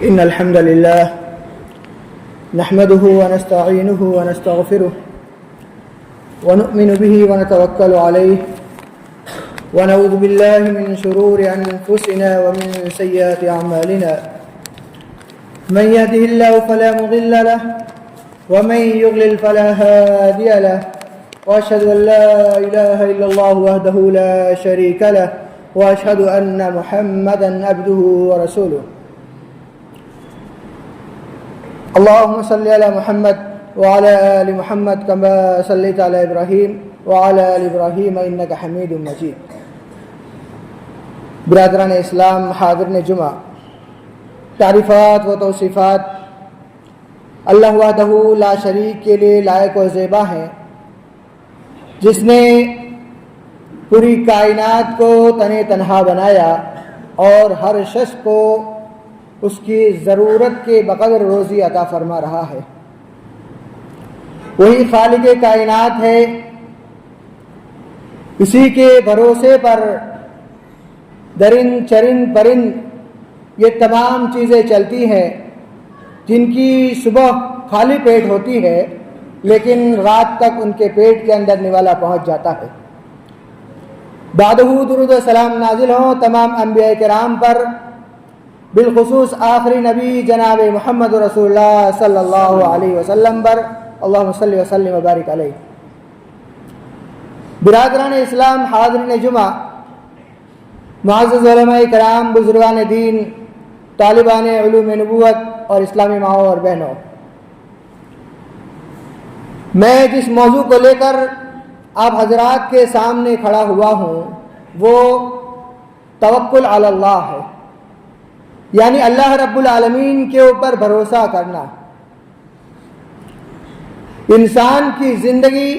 إن الحمد لله نحمده ونستعينه ونستغفره ونؤمن به ونتوكل عليه ونعوذ بالله من شرور أنفسنا ومن سيئات أعمالنا من يهده الله فلا مضل له ومن يضلل فلا هادي له وأشهد أن لا إله إلا الله وحده لا شريك له وأشهد أن محمدا عبده ورسوله اللهم صل على محمد وعلى آل محمد كما صليت على إبراهيم وعلى آل إبراهيم إنك حميد مجيد. برادران اسلام، حاضرین جمعہ، تعریفات و توصیفات اللہ وحدہ لا شریک کے لیے لائق و زیبا ہیں، جس نے پوری کائنات کو تنے تنہا بنایا اور ہر شخص کو اس کی ضرورت کے بقدر روزی عطا فرما رہا ہے۔ وہی خالق کائنات ہے، اسی کے بھروسے پر درند چرند پرند یہ تمام چیزیں چلتی ہیں، جن کی صبح خالی پیٹ ہوتی ہے لیکن رات تک ان کے پیٹ کے اندر نوالا پہنچ جاتا ہے۔ بعدہ درود و سلام نازل ہوں تمام انبیاء کرام پر، بالخصوص آخری نبی جناب محمد رسول اللہ صلی اللہ علیہ وسلم پر، اللہم صلی وسلم وبارک علیہ۔ برادران اسلام، حاضرین جمعہ، معزز علماء کرام، بزرگان دین، طالبان علوم نبوت اور اسلامی ماؤں اور بہنوں، میں جس موضوع کو لے کر آپ حضرات کے سامنے کھڑا ہوا ہوں وہ توکل علی اللہ ہے، یعنی اللہ رب العالمین کے اوپر بھروسہ کرنا۔ انسان کی زندگی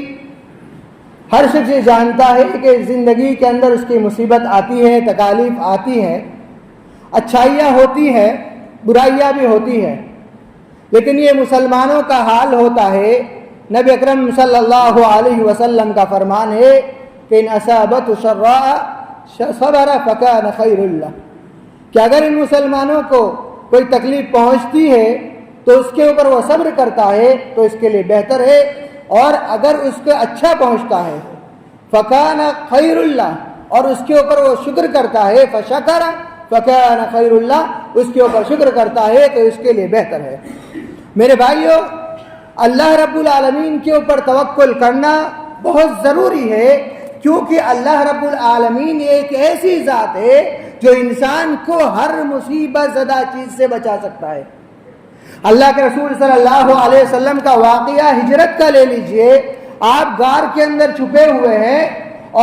ہر شخص یہ جانتا ہے کہ زندگی کے اندر اس کی مصیبت آتی ہے، تکالیف آتی ہیں، اچھائیاں ہوتی ہیں، برائیاں بھی ہوتی ہیں، لیکن یہ مسلمانوں کا حال ہوتا ہے۔ نبی اکرم صلی اللہ علیہ وسلم کا فرمان ہے کہ ان اصابت شراء صبر فکان خیر اللہ، کہ اگر ان مسلمانوں کو کوئی تکلیف پہنچتی ہے تو اس کے اوپر وہ صبر کرتا ہے تو اس کے لیے بہتر ہے، اور اگر اس کو اچھا پہنچتا ہے فکان خیر اللہ، اور اس کے اوپر وہ شکر کرتا ہے فشکر فکان خیر اللہ، اس کے اوپر شکر کرتا ہے تو اس کے لیے بہتر ہے۔ میرے بھائیو، اللہ رب العالمین کے اوپر توکل کرنا بہت ضروری ہے، کیونکہ اللہ رب العالمین ایک ایسی ذات ہے جو انسان کو ہر مصیبت زدہ چیز سے بچا سکتا ہے۔ اللہ کے رسول صلی اللہ علیہ وسلم کا واقعہ ہجرت کا لے لیجئے، آپ غار کے اندر چھپے ہوئے ہیں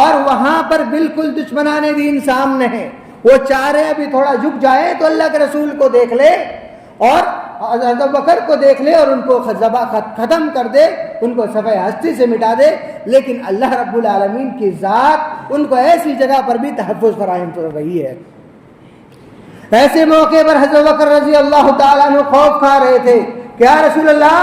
اور وہاں پر بالکل دشمنان دین سامنے ہیں، وہ چاہ رہے ابھی تھوڑا جھک جائے تو اللہ کے رسول کو دیکھ لے اور حضرت بکر کو دیکھ لے اور ان کو ختم کر دے، ان کو صفحہ ہستی سے مٹا دے، لیکن اللہ رب العالمین کی ذات ان کو ایسی جگہ پر بھی تحفظ فراہم کر رہی ہے۔ ایسے موقع پر حضرت بکر رضی اللہ تعالیٰ عنہ خوف کھا رہے تھے کہ یا رسول اللہ،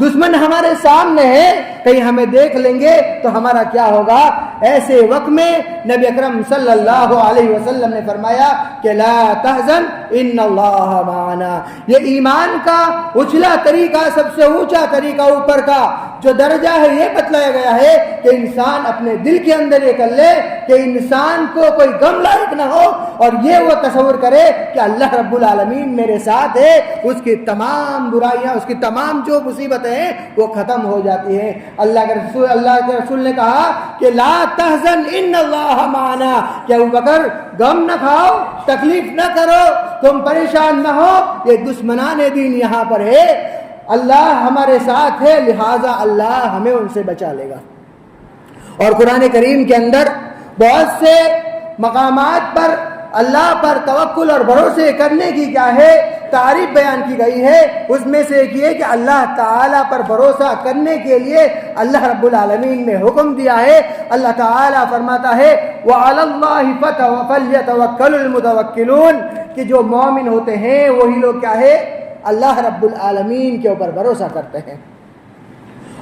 دشمن ہمارے سامنے ہے، کہیں ہمیں دیکھ لیں گے تو ہمارا کیا ہوگا؟ ایسے وقت میں نبی اکرم صلی اللہ علیہ وسلم نے فرمایا کہ لا تحزن ان اللہ معنا۔ یہ ایمان کا اچھلا طریقہ، سب سے اونچا طریقہ، اوپر کا جو درجہ ہے، یہ بتلایا گیا ہے کہ انسان اپنے دل کے اندر یہ کر لے کہ انسان کو کوئی غم لاحق نہ ہو، اور یہ وہ تصور کرے کہ اللہ رب العالمین میرے ساتھ ہے، اس کی تمام برائیاں، اس کی تمام جو مصیبتیں ہیں وہ ختم ہو جاتی ہیں۔ اللہ کے رسول نے کہا کہ لا تحزن ان اللہ معنا، کہ ابوبکر غم نہ کھاؤ، تکلیف نہ کرو، تم پریشان نہ ہو، یہ دشمنان دین یہاں پر ہے، اللہ ہمارے ساتھ ہے، لہٰذا اللہ ہمیں ان سے بچا لے گا۔ اور قرآن کریم کے اندر بہت سے مقامات پر اللہ پر توکل اور بھروسے کرنے کی کیا ہے تعریف بیان کی گئی ہے۔ اس میں سے ایک یہ کہ اللہ تعالیٰ پر بھروسہ کرنے کے لیے اللہ رب العالمین نے حکم دیا ہے۔ اللہ تعالیٰ فرماتا ہے وَعَلَى اللَّهِ فَلْيَتَوَكَّلِ الْمُتَوَكِّلُونَ، کہ جو مومن ہوتے ہیں وہی لوگ کیا ہے؟ اللہ رب العالمین کے اوپر بھروسہ کرتے ہیں۔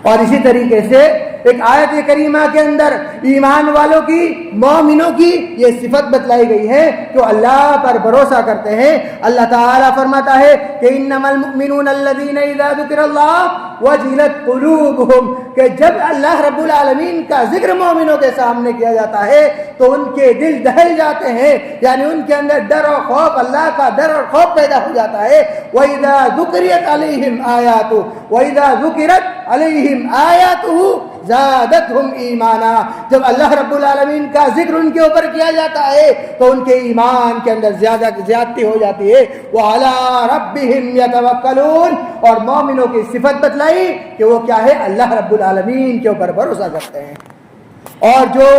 اور اسی طریقے سے ایک آیت کریمہ کے اندر ایمان والوں کی، مومنوں کی یہ صفت بتلائی گئی ہے جو اللہ پر بھروسہ کرتے ہیں۔ اللہ تعالیٰ فرماتا ہے کہ انما المؤمنون الذین اذا ذکر اللہ وجلت قلوبہم، کہ جب اللہ رب العالمین کا ذکر مومنوں کے سامنے کیا جاتا ہے تو ان کے دل دہل جاتے ہیں، یعنی ان کے اندر ڈر اور خوف، اللہ کا ڈر اور خوف پیدا ہو جاتا ہے۔ وَإِذَا ذُكِرَتْ عَلَيْهِمْ آيَاتُهُ وَإِذَا ذُكِرَتْ عَلَيْهِمْ آيَاتُهُ زادتہم ایمانا، جب اللہ رب العالمین کا ذکر ان کے اوپر کیا جاتا ہے تو ان کے ایمان کے اندر زیادتی ہو جاتی ہے۔ وَعَلَىٰ رَبِّهِمْ يَتَوَكَّلُونَ، اور مومنوں کی صفت بتلائی کہ وہ کیا ہے، اللہ رب العالمین کے اوپر بھروسہ کرتے ہیں، اور جو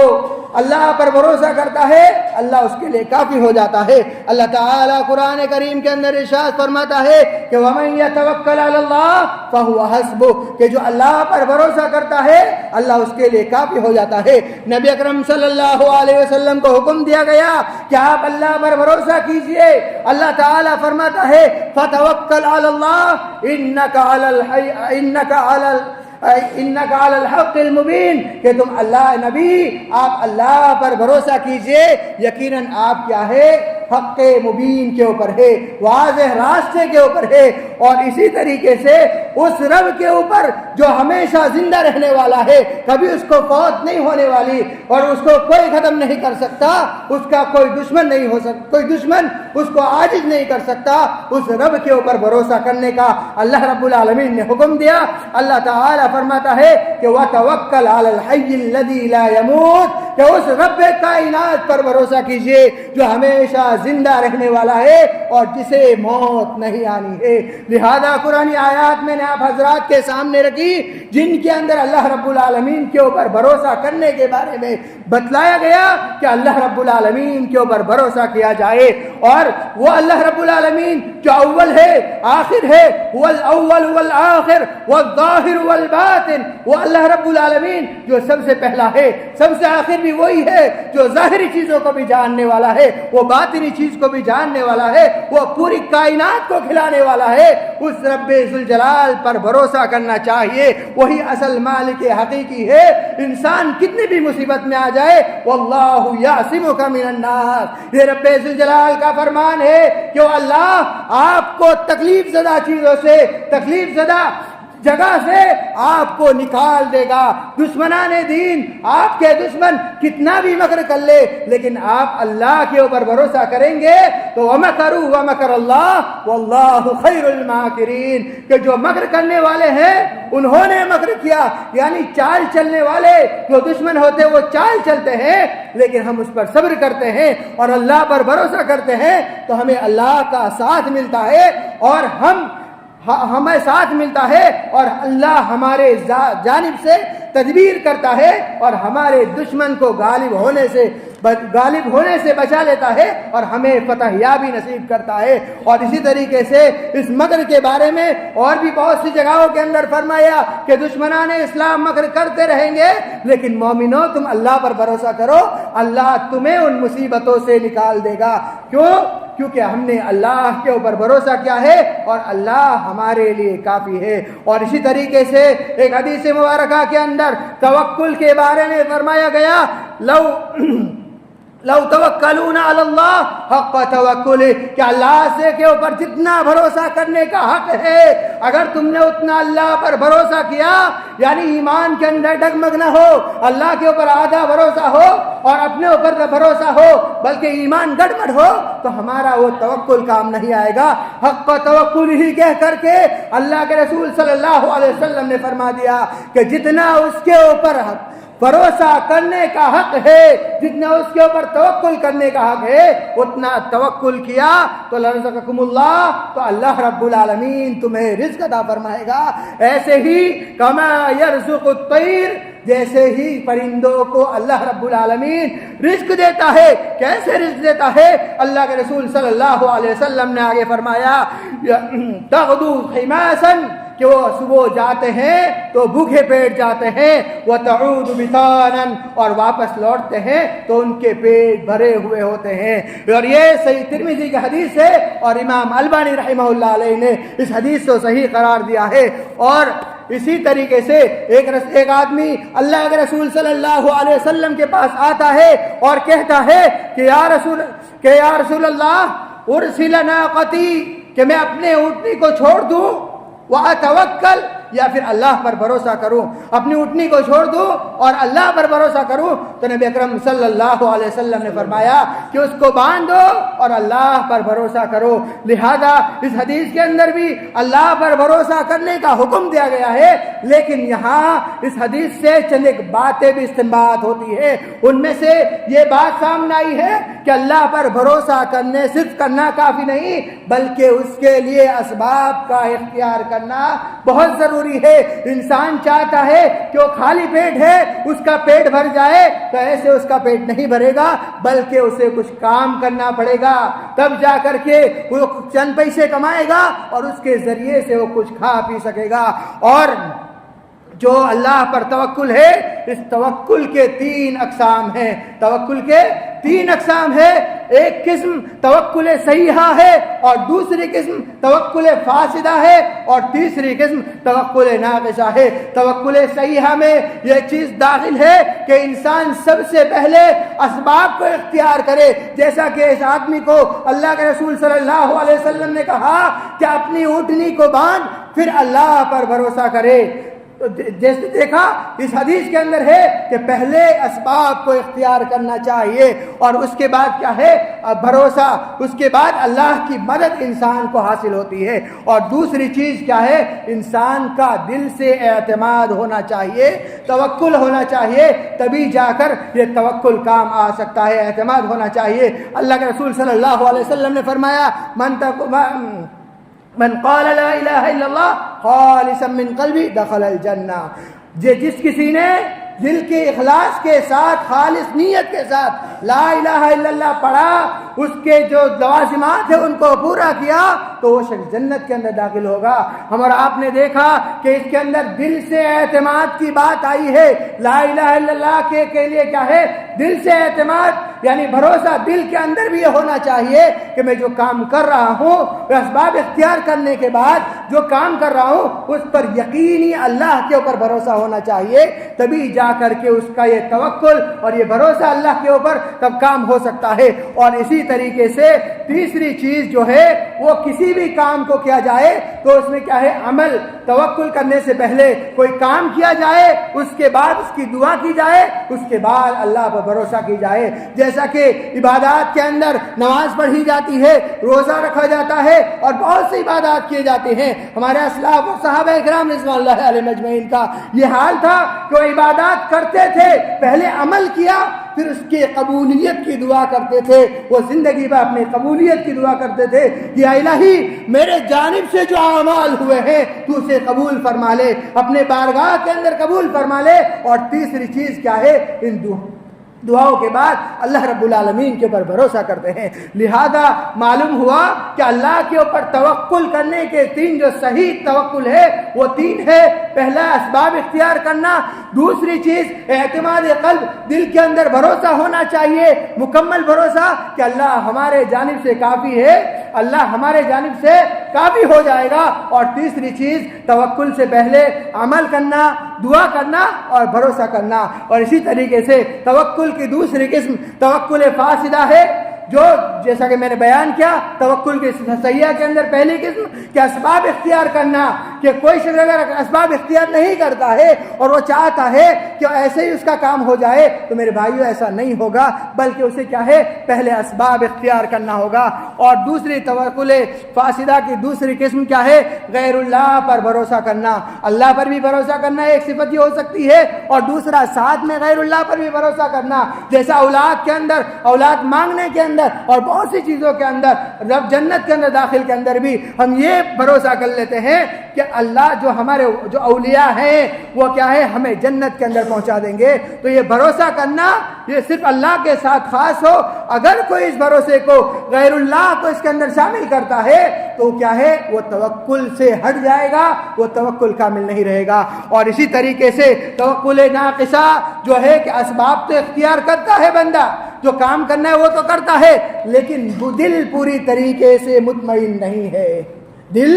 اللہ پر بھروسہ کرتا ہے اللہ اس کے لیے کافی ہو جاتا ہے۔ اللہ تعالیٰ قرآن کریم کے اندر ارشاد فرماتا ہے کہ وَمَن يَتَوَكَّلْ عَلَى اللَّهِ فَهُوَ حَسْبُهُ، کہ جو اللہ پر بھروسہ کرتا ہے اللہ اس کے لیے کافی ہو جاتا ہے۔ نبی اکرم صلی اللہ علیہ وسلم کو حکم دیا گیا کہ آپ اللہ پر بھروسہ کیجئے۔ اللہ تعالیٰ فرماتا ہے فَتَوَكَّلْ عَلَى اللَّهِ انَّكَ عَلَى الْحَقِّ الْمُبِينِ، کہ تم اللہ نبی آپ اللہ پر بھروسہ کیجئے، یقیناً آپ کیا ہے، حق مبین کے اوپر ہے، واضح راستے کے اوپر ہے۔ اور اسی طریقے سے اس رب کے اوپر جو ہمیشہ زندہ رہنے والا ہے، کبھی اس کو فوت نہیں ہونے والی اور اس کو کوئی ختم نہیں کر سکتا، اس کا کوئی دشمن نہیں ہو سکتا، کوئی دشمن اس کو عاجز نہیں کر سکتا، اس رب کے اوپر بھروسہ کرنے کا اللہ رب العالمین نے حکم دیا۔ اللہ تعالیٰ فرماتا ہے کہ وَتَوَكَّلْ عَلَى الْحَيِّ الَّذِي لَا يَمُوتُ، کہ اس رب کائنات پر بھروسہ کیجئے جو ہمیشہ زندہ رہنے والا ہے اور جسے موت نہیں آنی ہے۔ لہذا قرآن آیات میں نے آپ حضرات کے سامنے رکھی جن کے اندر اللہ رب العالمین کے اوپر بھروسہ کرنے کے بارے میں بتلایا گیا کہ اللہ رب العالمین کے اوپر بھروسہ کیا جائے، اور وہ اللہ رب العالمین جو اول ہے آخر ہے، هو الاول والآخر والظاہر والباطن، وہ اللہ رب العالمین جو سب سے پہلا ہے، سب سے آخر بھی وہی ہے، جو ظاہری چیزوں کو بھی جاننے والا ہے، وہ باطنی چیز کو بھی جاننے والا ہے، وہ پوری کائنات کو کھلانے والا ہے۔ اس رب ذوالجلال پر بھروسہ کرنا چاہیے، وہی اصل مالک حقیقی ہے۔ انسان کتنی بھی مصیبت میں آ جائے واللہ یعصمک من الناس، یہ رب ذوالجلال کا فرمان ہے کہ وہ اللہ آپ کو تکلیف زدہ چیزوں سے، تکلیف زدہ جگہ سے آپ کو نکال دے گا۔ دشمنان دین، آپ کے دشمن کتنا بھی مکر کر لے، لیکن آپ اللہ کے اوپر بھروسہ کریں گے تو وَمَكَرُوا وَمَكَرَ اللَّهُ وَاللَّهُ خَيْرُ الْمَاكِرِينَ، کہ جو مکر کرنے والے ہیں انہوں نے مکر کیا، یعنی چال چلنے والے جو دشمن ہوتے وہ چال چلتے ہیں، لیکن ہم اس پر صبر کرتے ہیں اور اللہ پر بھروسہ کرتے ہیں تو ہمیں اللہ کا ساتھ ملتا ہے، اور ہمیں ساتھ ملتا ہے، اور اللہ ہمارے جانب سے تدبیر کرتا ہے اور ہمارے دشمن کو غالب ہونے سے بچا لیتا ہے اور ہمیں فتح یابی نصیب کرتا ہے۔ اور اسی طریقے سے اس مکر کے بارے میں اور بھی بہت سی جگہوں کے اندر فرمایا کہ دشمنان اسلام مکر کرتے رہیں گے، لیکن مومنوں تم اللہ پر بھروسہ کرو، اللہ تمہیں ان مصیبتوں سے نکال دے گا۔ کیونکہ ہم نے اللہ کے اوپر بھروسہ کیا ہے اور اللہ ہمارے لیے کافی ہے۔ اور اسی طریقے سے ایک حدیث مبارکہ کے اندر توکل کے بارے میں فرمایا گیا لو توکلون علی اللہ حق توکلہ، کہ اللہ سے کے اوپر جتنا بھروسہ کرنے کا حق ہے، اگر تم نے اتنا اللہ پر بھروسہ کیا، یعنی ایمان کے اندر ڈگمگ نہ ہو، اللہ کے اوپر آدھا بھروسہ ہو اور اپنے اوپر نہ بھروسہ ہو بلکہ ایمان گڑبڑ ہو، تو ہمارا وہ توکل کام نہیں آئے گا۔ حق توکل ہی کہہ کر کے اللہ کے رسول صلی اللہ علیہ وسلم نے فرما دیا کہ جتنا اس کے اوپر بھروسہ کرنے کا حق ہے، جتنا اس کے اوپر توکل کرنے کا حق ہے، اتنا توکل کیا تو لرزقکم اللہ، تو اللہ رب العالمین تمہیں رزق عطا فرمائے گا۔ ایسے ہی کما یرزق الطیر، جیسے ہی پرندوں کو اللہ رب العالمین رزق دیتا ہے، کیسے رزق دیتا ہے؟ اللہ کے رسول صلی اللہ علیہ وسلم نے آگے فرمایا تغدو خماسا، کہ وہ صبح جاتے ہیں تو بھوکے پیٹ جاتے ہیں، وتعود بطانا، اور واپس لوٹتے ہیں تو ان کے پیٹ بھرے ہوئے ہوتے ہیں۔ اور یہ صحیح ترمذی کی حدیث ہے اور امام البانی رحمہ اللہ علیہ نے اس حدیث کو صحیح قرار دیا ہے۔ اور اسی طریقے سے ایک آدمی اللہ کے رسول صلی اللہ علیہ وسلم کے پاس آتا ہے اور کہتا ہے کہ یا رسول اللہ ارسل ناقتی، کہ میں اپنے اونٹنی کو چھوڑ دوں، واتوکل، یا پھر اللہ پر بھروسہ کروں، اپنی اونٹنی کو چھوڑ دوں اور اللہ پر بھروسہ کروں. تو نبی اکرم صلی اللہ علیہ وسلم نے فرمایا کہ اس کو باندھ دو اور اللہ پر بھروسہ کرو. لہذا اس حدیث کے اندر بھی اللہ پر بھروسہ کرنے کا حکم دیا گیا ہے، لیکن یہاں اس حدیث سے چند ایک باتیں بھی استنباط ہوتی ہے. ان میں سے یہ بات سامنے آئی ہے کہ اللہ پر بھروسہ کرنے صرف کرنا کافی نہیں، بلکہ اس کے لیے اسباب کا اختیار کرنا بہت ضروری ہے. انسان چاہتا ہے کہ وہ خالی پیٹ ہے اس کا پیٹ بھر جائے، تو ایسے اس کا پیٹ نہیں بھرے گا، بلکہ اسے کچھ کام کرنا پڑے گا، تب جا کر کے وہ چند پیسے کمائے گا اور اس کے ذریعے سے وہ کچھ کھا پی سکے گا. اور جو اللہ پر توکل ہے، اس توکل کے 3 اقسام ہیں. توکل کے 3 اقسام ہے. ایک قسم توکل صحیحہ ہے، اور دوسری قسم توکل فاسدہ ہے، اور تیسری قسم توکل ناقصہ ہے. توکل صحیحہ میں یہ چیز داخل ہے کہ انسان سب سے پہلے اسباب کو اختیار کرے، جیسا کہ اس آدمی کو اللہ کے رسول صلی اللہ علیہ وسلم نے کہا کہ اپنی اونٹنی کو باندھ، پھر اللہ پر بھروسہ کرے. تو جیسے دیکھا اس حدیث کے اندر ہے کہ پہلے اسباب کو اختیار کرنا چاہیے، اور اس کے بعد کیا ہے؟ بھروسہ. اس کے بعد اللہ کی مدد انسان کو حاصل ہوتی ہے. اور دوسری چیز کیا ہے؟ انسان کا دل سے اعتماد ہونا چاہیے، توکل ہونا چاہیے، تبھی جا کر یہ توکل کام آ سکتا ہے. اعتماد ہونا چاہیے. اللہ کے رسول صلی اللہ علیہ وسلم نے فرمایا من قال لا الہ الا اللہ خالصا من قلبی دخل الجنہ. جس کسی نے دل کے اخلاص کے ساتھ، خالص نیت کے ساتھ لا الہ الا اللہ پڑھا، اس کے جو لوازمات ہیں ان کو پورا کیا، تو وہ شخص جنت کے اندر داخل ہوگا. ہمارا آپ نے دیکھا کہ اس کے اندر دل سے اعتماد کی بات آئی ہے. لا الہ الا اللہ کے لیے کیا ہے؟ دل سے اعتماد، یعنی بھروسہ دل کے اندر بھی یہ ہونا چاہیے کہ میں جو کام کر رہا ہوں، اسباب اختیار کرنے کے بعد جو کام کر رہا ہوں اس پر یقینی اللہ کے اوپر بھروسہ ہونا چاہیے، تبھی جا کر کے اس کا یہ توکل اور یہ بھروسہ اللہ کے اوپر تب کام ہو سکتا ہے. اور اسی طریقے سے تیسری چیز جو ہے وہ کسی بھی کام کو کیا جائے تو اس میں کیا ہے؟ عمل. توکل کرنے سے پہلے کوئی کام کیا جائے، اس کے بعد اس کی دعا کی جائے، اس کے بعد اللہ پر بھروسہ کی جائے. جیسا کہ عبادات کے اندر نماز پڑھی جاتی ہے، روزہ رکھا جاتا ہے، اور بہت سی عبادات کیے جاتے ہیں. ہمارے اسلاف اور صحابہ کرام رضوان اللہ علیہ مجمعین کا یہ حال تھا کہ وہ عبادات کرتے تھے، پہلے عمل کیا، پھر اس کی قبولیت کی دعا کرتے تھے. وہ زندگی میں اپنی قبولیت کی دعا کرتے تھے، یا الہی میرے جانب سے جو اعمال ہوئے ہیں تو اسے قبول فرما لے، اپنے بارگاہ کے اندر قبول فرما لے. اور تیسری چیز کیا ہے؟ ان دعاؤں کے بعد اللہ رب العالمین کے اوپر بھروسہ کرتے ہیں. لہذا معلوم ہوا کہ اللہ کے اوپر توکل کرنے کے 3 جو صحیح توکل ہے وہ 3 ہے. پہلا اسباب اختیار کرنا، دوسری چیز اعتماد قلب، دل کے اندر بھروسہ ہونا چاہیے، مکمل بھروسہ کہ اللہ ہمارے جانب سے کافی ہے، اللہ ہمارے جانب سے کافی ہو جائے گا. اور تیسری چیز توکل سے پہلے عمل کرنا، دعا کرنا اور بھروسہ کرنا. اور اسی طریقے سے توکل کی دوسری قسم توکل فاسدہ ہے، جو جیسا کہ میں نے بیان کیا توکل کے صحیحہ کے اندر پہلی قسم کہ اسباب اختیار کرنا، کہ کوئی شخص اگر اسباب اختیار نہیں کرتا ہے اور وہ چاہتا ہے کہ ایسے ہی اس کا کام ہو جائے، تو میرے بھائیو ایسا نہیں ہوگا، بلکہ اسے کیا ہے؟ پہلے اسباب اختیار کرنا ہوگا. اور دوسری توکل فاسدہ کی دوسری قسم کیا ہے؟ غیر اللہ پر بھروسہ کرنا. اللہ پر بھی بھروسہ کرنا ایک صفت یہ ہو سکتی ہے، اور دوسرا ساتھ میں غیر اللہ پر بھی بھروسہ کرنا. جیسا اولاد کے اندر، اولاد مانگنے کے اندر اور بہت سی چیزوں کے اندر، رب جنت کے اندر داخل کے اندر بھی ہم یہ بھروسہ کر لیتے ہیں کہ اللہ جو ہمارے جو اولیاء ہیں وہ کیا ہے؟ ہمیں جنت کے اندر پہنچا دیں گے. تو یہ بھروسہ کرنا یہ صرف اللہ کے ساتھ خاص ہو. اگر کوئی اس بھروسے کو غیر اللہ کو اس کے اندر شامل کرتا ہے تو کیا ہے؟ وہ توکل سے ہٹ جائے گا، وہ توکل کامل نہیں رہے گا. اور اسی طریقے سے توکل ناقصہ جو ہے کہ اسباب تو اختیار کرتا ہے بندہ، جو کام کرنا ہے وہ تو کرتا ہے، لیکن دل پوری طریقے سے مطمئن نہیں ہے. دل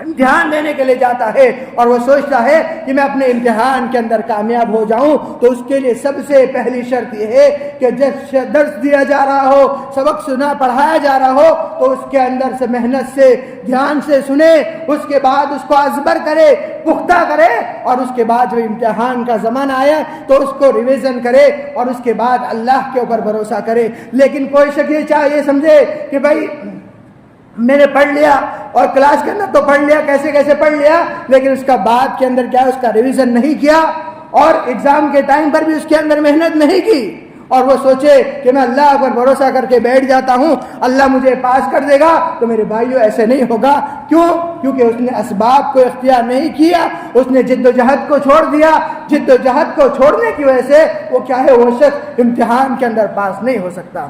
امتحان دینے کے لیے جاتا ہے اور وہ سوچتا ہے کہ میں اپنے امتحان کے اندر کامیاب ہو جاؤں، تو اس کے لیے سب سے پہلی شرط یہ ہے کہ جب درس دیا جا رہا ہو، سبق سنا پڑھایا جا رہا ہو، تو اس کے اندر سے محنت سے دھیان سے سنے، اس کے بعد اس کو ازبر کرے، پختہ کرے، اور اس کے بعد جو امتحان کا زمانہ آیا تو اس کو ریویژن کرے اور اس کے بعد اللہ کے اوپر بھروسہ کرے۔ لیکن کوئی شخص یہ سمجھے کہ بھائی میں نے پڑھ لیا اور کلاس کے اندر تو پڑھ لیا، کیسے کیسے پڑھ لیا، لیکن اس کا بعد کے اندر کیا ہے، اس کا ریویژن نہیں کیا اور ایگزام کے ٹائم پر بھی اس کے اندر محنت نہیں کی، اور وہ سوچے کہ میں اللہ پر بھروسہ کر کے بیٹھ جاتا ہوں، اللہ مجھے پاس کر دے گا، تو میرے بھائیوں ایسے نہیں ہوگا۔ کیوں؟ کیونکہ اس نے اسباب کو اختیار نہیں کیا، اس نے جد و جہد کو چھوڑ دیا۔ جد و جہد کو چھوڑنے کی وجہ سے وہ کیا ہے، وہ شخص امتحان کے اندر پاس نہیں ہو سکتا۔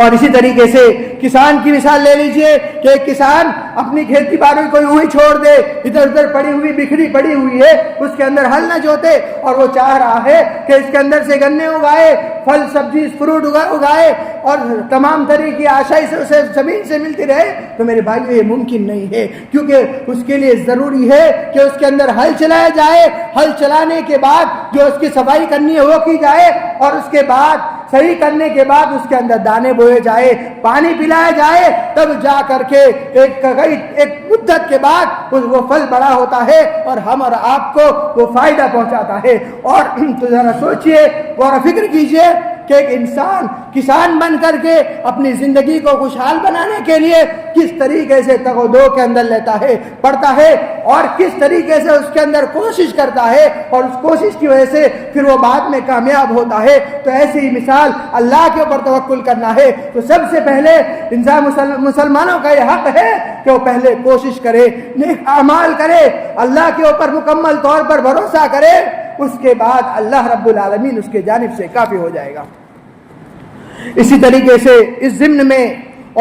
اور اسی طریقے سے کسان کی مثال لے لیجئے کہ ایک کسان اپنی کھیتی باڑی کو یوں ہی چھوڑ دے، ادھر ادھر پڑی ہوئی بکھری پڑی ہوئی ہے، اس کے اندر ہل نہ جوتے، اور وہ چاہ رہا ہے کہ اس کے اندر سے گنے اگائے، پھل سبزی فروٹ اگائے اور تمام طرح کی آشائی سے اسے زمین سے ملتی رہے، تو میرے بھائیو یہ ممکن نہیں ہے، کیونکہ اس کے لیے ضروری ہے کہ اس کے اندر ہل چلایا جائے، ہل چلانے کے بعد جو اس کی صفائی کرنی ہے وہ کی جائے، اور اس کے بعد صحیح کرنے کے بعد اس کے اندر دانے بوئے جائے، پانی پلایا جائے، تب جا کر کے ایک مدت کے بعد وہ پھل بڑا ہوتا ہے اور ہم اور آپ کو وہ فائدہ پہنچاتا ہے۔ اور تو ذرا سوچئے، غور و فکر کیجئے کہ ایک انسان کسان بن کر کے اپنی زندگی کو خوشحال بنانے کے لیے کس طریقے سے تگ و دو کے اندر لیتا ہے، پڑھتا ہے، اور کس طریقے سے اس کے اندر کوشش کرتا ہے، اور اس کوشش کی وجہ سے پھر وہ بعد میں کامیاب ہوتا ہے۔ تو ایسی ہی مثال اللہ کے اوپر توکل کرنا ہے۔ تو سب سے پہلے انسان مسلمانوں کا یہ حق ہے کہ وہ پہلے کوشش کرے، نیک اعمال کرے، اللہ کے اوپر مکمل طور پر بھروسہ کرے، اس کے بعد اللہ رب العالمین اس کے جانب سے کافی ہو جائے گا۔ اسی طریقے سے اس ضمن میں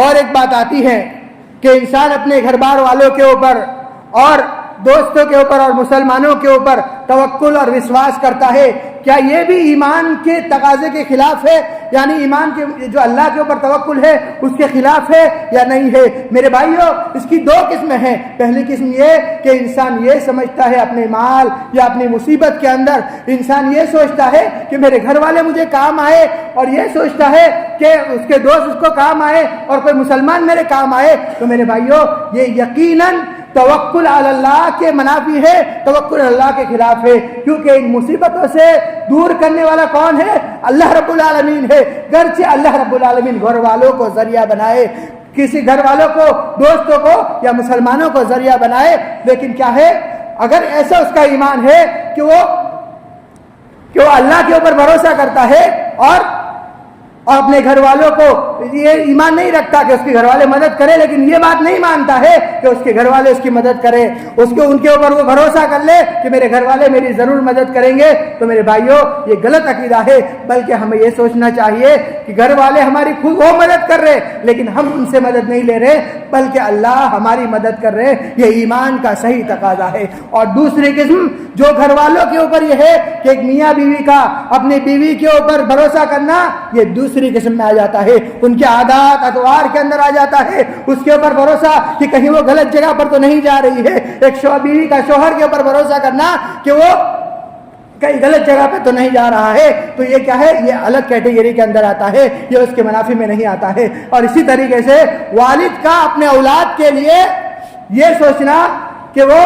اور ایک بات آتی ہے کہ انسان اپنے گھر بار والوں کے اوپر اور دوستوں کے اوپر اور مسلمانوں کے اوپر توکل اور وشواس کرتا ہے، کیا یہ بھی ایمان کے تقاضے کے خلاف ہے؟ یعنی ایمان کے جو اللہ کے اوپر توکل ہے اس کے خلاف ہے یا نہیں ہے؟ میرے بھائیوں، اس کی دو قسمیں ہیں۔ پہلی قسم یہ کہ انسان یہ سمجھتا ہے اپنے مال یا اپنی مصیبت کے اندر انسان یہ سوچتا ہے کہ میرے گھر والے مجھے کام آئے، اور یہ سوچتا ہے کہ اس کے دوست اس کو کام آئے اور کوئی مسلمان میرے کام آئے، تو میرے بھائیوں یہ یقیناً توکل علی اللہ کے منافی ہے، توکل اللہ کے خلاف ہے، کیونکہ ان مصیبتوں سے دور کرنے والا کون ہے؟ اللہ رب العالمین ہے۔ گرچہ اللہ رب العالمین گھر والوں کو ذریعہ بنائے، کسی گھر والوں کو، دوستوں کو یا مسلمانوں کو ذریعہ بنائے، لیکن کیا ہے، اگر ایسا اس کا ایمان ہے کہ وہ اللہ کے اوپر بھروسہ کرتا ہے اور اپنے گھر والوں کو یہ ایمان نہیں رکھتا کہ اس کے گھر والے مدد کرے، لیکن یہ بات نہیں مانتا ہے کہ اس کے گھر والے اس کی مدد کرے، ان کے اوپر وہ بھروسہ کر لے کہ میرے گھر والے میری ضرور مدد کریں گے، تو میرے بھائیوں یہ غلط عقیدہ ہے۔ بلکہ ہمیں یہ سوچنا چاہیے کہ گھر والے ہماری خود وہ مدد کر رہے، لیکن ہم ان سے مدد نہیں لے رہے، بلکہ اللہ ہماری مدد کر رہے، یہ ایمان کا صحیح تقاضا ہے۔ اور دوسری قسم جو گھر والوں کے اوپر یہ ہے کہ ایک میاں بیوی کا اپنی بیوی کے اوپر بھروسہ کرنا، یہ دوسری قسم میں آ جاتا ہے، ان کے عادات اطوار کے اندر آ جاتا ہے، اس کے اوپر بھروسہ کہ کہیں وہ غلط جگہ پر تو نہیں جا رہی ہے۔ ایک بیوی کا شوہر کے اوپر بھروسہ کرنا کہ وہ کہیں غلط جگہ پہ تو نہیں جا رہا ہے، تو یہ کیا ہے، یہ الگ کیٹیگری کے اندر آتا ہے، یہ اس کے منافی میں نہیں آتا ہے۔ اور اسی طریقے سے والد کا اپنے اولاد کے لیے یہ سوچنا کہ وہ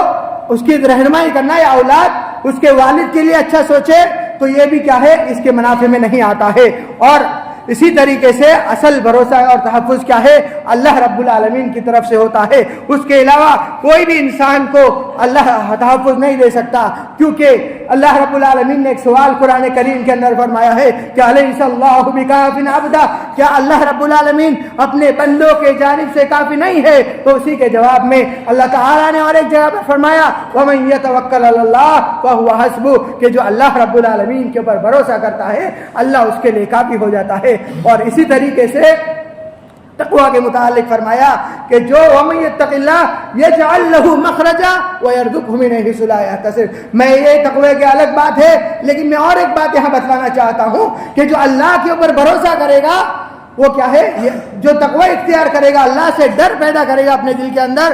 اس کی رہنمائی کرنا، یا اولاد اس کے والد کے لیے اچھا سوچے، تو یہ بھی کیا ہے، اس کے منافع میں نہیں آتا ہے۔ اور اسی طریقے سے اصل بھروسہ اور تحفظ کیا ہے، اللہ رب العالمین کی طرف سے ہوتا ہے، اس کے علاوہ کوئی بھی انسان کو اللہ تحفظ نہیں دے سکتا، کیونکہ اللہ رب العالمین نے ایک سوال قرآن کریم کے اندر فرمایا ہے کہ الیس اللہ بکاف عبدا، کیا اللہ رب العالمین اپنے بندوں کے جانب سے کافی نہیں ہے؟ تو اسی کے جواب میں اللہ تعالیٰ نے اور ایک جگہ پر فرمایا ومن یتوکل علی اللہ فہو حسبہ، کہ جو اللہ رب العالمین کے اوپر بھروسہ کرتا ہے اللہ اس کے لیے کافی ہو جاتا ہے۔ اور اسی طریقے سے تقوی کے متعلق فرمایا کہ جو ومن یتق اللہ یجعل له مخرجا ويرزقه من حيث لا يحتسب۔ میں یہ تقوی کی الگ بات ہے، لیکن میں اور ایک بات یہاں بتانا چاہتا ہوں کہ جو اللہ کے اوپر بھروسہ کرے گا وہ کیا ہے، جو تقوی اختیار کرے گا، اللہ سے ڈر پیدا کرے گا اپنے دل کے اندر،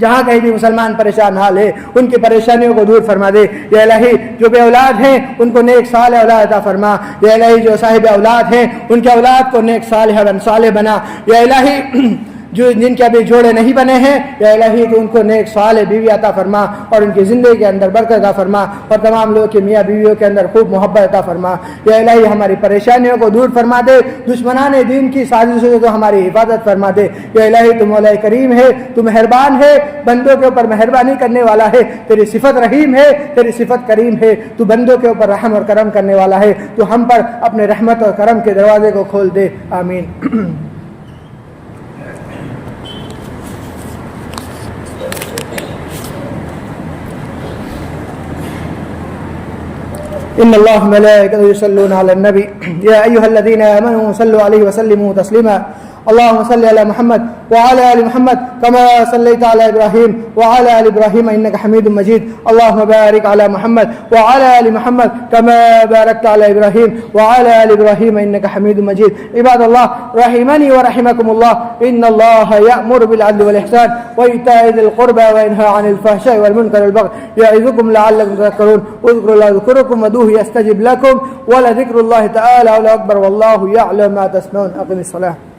جہاں کہیں بھی مسلمان پریشان حال ہے ان کی پریشانیوں کو دور فرما دے. یا الہی جو بے اولاد ہیں ان کو نیک صالح اولاد عطا فرما. یا الہی جو صاحب اولاد ہیں ان کے اولاد کو نیک صالح بنا. یا الہی جو جن کے ابھی جوڑے نہیں بنے ہیں یا الہی تو ان کو نیک صالح بیوی عطا فرما اور ان کی زندگی کے اندر برکت عطا فرما اور تمام لوگوں کے میاں بیویوں کے اندر خوب محبت عطا فرما. یا الہی ہماری پریشانیوں کو دور فرما دے, دشمنان دین کی سازشوں سے تو ہماری حفاظت فرما دے. یا الہی تو مولا کریم ہے, تو مہربان ہے, بندوں کے اوپر مہربانی کرنے والا ہے, تیری صفت رحیم ہے, تیری صفت کریم ہے, تو بندوں کے اوپر رحم اور کرم کرنے والا ہے, تو ہم پر اپنے رحمت اور کرم کے دروازے کو کھول دے. آمین. إن الله ملائكته يصلون على النبي يا أيها الذين آمنوا صلوا عليه وسلموا تسليما. اللهم صل على محمد وعلى آل محمد كما صليت على إبراهيم وعلى آل إبراهيم إنك حميد مجيد. اللهم بارك على محمد وعلى آل محمد كما باركت على إبراهيم وعلى آل إبراهيم إنك حميد مجيد. عباد الله رحمني ورحمكم الله, إن الله يأمر بالعدل والإحسان وإيتاء ذي القربى وينهى عن الفحشاء والمنكر والبغي يعظكم لعلكم تذكرون. اذكروا الله يذكركم وادعوه يستجب لكم ولذكر الله تعالى أكبر والله يعلم ما تصنعون. أقم الصلاة.